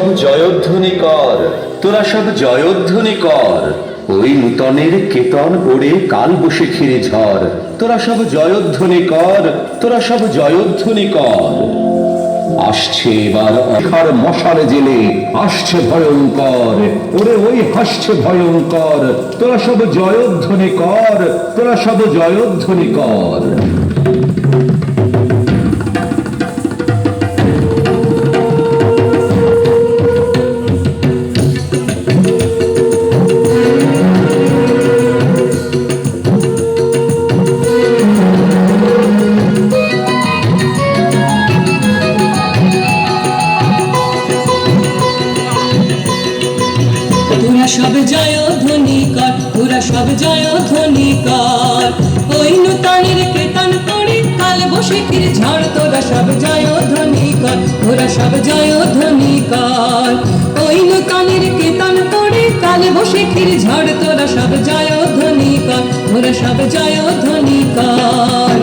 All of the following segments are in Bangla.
সব জয়ধ্বনি কর, তোরা সব জয়ধ্বনি কর। ওই নূতনের কেতন ওড়ে কাল বৈশাখীর ঝড়। তোরা সব জয়ধ্বনি কর, তোরা সব জয়ধ্বনি কর। আসছে এবার অখার মশাল জেলে, আসছে ভয়ঙ্কর, ওরে ওই হাসছে ভয়ঙ্কর। তোরা সব জয়ধ্বনি কর, তোরা সব জয়ধ্বনি কর। তোরা সব জয়ধ্বনি কর, তোরা সব জয়ধ্বনি কর। ওই নূতনের কেতন পড়ে কাল বৈশাখীর ঝড়। তোরা সব জয়ধ্বনি কর, তোরা সব জয়ধ্বনি কর। ওই নূতনের কেতন পড়ে কাল বৈশাখীর ঝড়। তোরা সব জয়ধ্বনি কর, তোরা সব জয়ধ্বনি কর।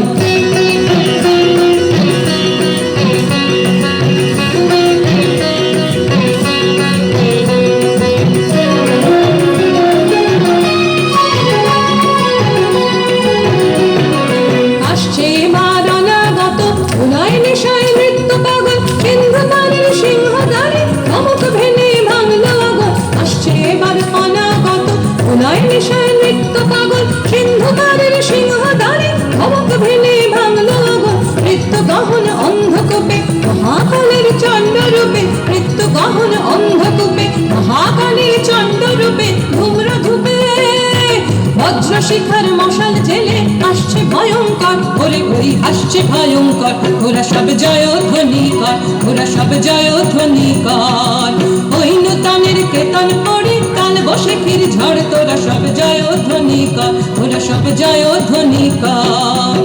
অন্ধকূপে মহাকালের চন্ডরূপে, মৃত্যু গহন অন্ধকূপে মহাকালের চন্ডরূপে। ধূম্র ধূপে বজ্র শিখার মশাল জেলে আসছে ভয়ঙ্কর, ওরে ওই আসছে ভয়ঙ্কর। ওরা সব জয়ধ্বনি কর, ওরা সব জয়ধ্বনি কর। ওই নূতনের কেতন পড়ে কাল বৈশাখীর ঝড়। তোরা সব জয়ধ্বনি কর, ওরা সব জয়ধ্বনি কর।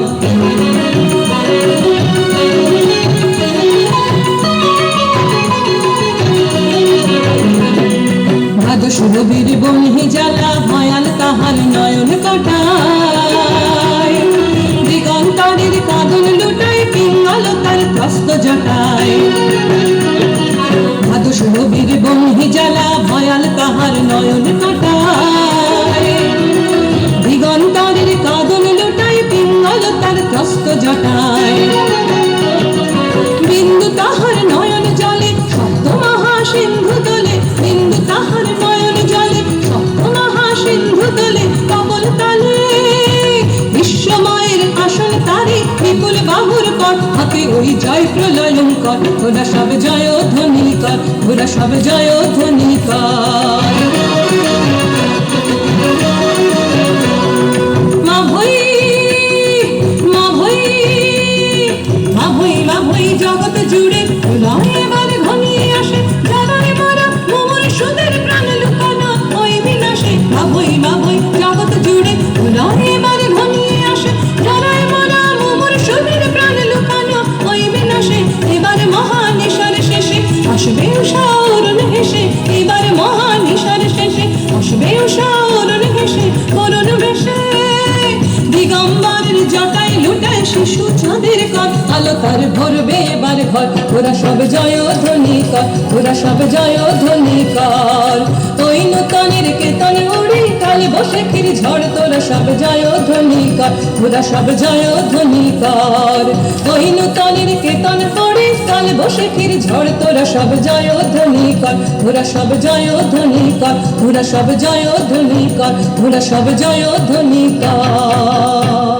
সুরবীর বহি জ্বালা ভয়াল তাহার নয়ন কটায়। দিগন্তরের কাঁদন লুটায় পিঙ্গল তার ত্রস্ত জটায়। ভাদু সুরবীর বহি জ্বালা ভয়াল তাহার নয়ন কটায়। দিগন্তরের কাঁদন লুটায় পিঙ্গল তার ত্রস্ত জটায়। বিন্দু তাহার নয়ন জলে সপ্ত মহাসিন্ধু দোলে। বিন্দু তাহার নয়ন জলে সপ্ত মহাসিন্ধু দোলে। কবল তালে বিশ্বময়ের আসন তারে বিপুল বাহুর কর। হাতে ওই জয় প্রলয়ঙ্কর। ওরা সব জয়ধ্বনি কর, ওরা সব জয়ধ্বনি কর। মা ভৈ মা ভৈ মা ভৈ মা ভৈ জগৎ জুড়ে প্রলয় এবার ঘনিয়ে আসে। যারাই মারা মোমর সুদের প্রাণ লুকানো ওই বিনাশে। মা ভৈ জগৎ জুড়ে প্রলয় এবার ঘনিয়ে আসে। যারাই মারা মোমর সুদের প্রাণ লুকানো ওই বিনাশে। এবার মহানিশার শেষে আসবে উষা অরুণ হেসে। এবার মহানিশার শেষে আসবে উষা অরুণ হেসে। করুণ বেশে দিগম্বরের জটায় লুটায় শিশু চাঁদের কর। আলো তার ভরবে এবার ঘর। ওরা সব জয়ধ্বনি কর, ওরা সব জয়ধ্বনি কর। ওই নূতনের কেতন উড়ে কাল বৈশাখীর ঝড়। তোরা সব জয়ধ্বনি কর, ওরা সব জয়ধ্বনি কর। ওই নূতনের কেতন পড়ে কাল বৈশাখীর ঝড়। তোরা সব জয়ধ্বনি কর, ওরা সব জয়ধ্বনি কর, ওরা সব জয়ধ্বনি কর, ওরা সব জয়ধ্বনি কর।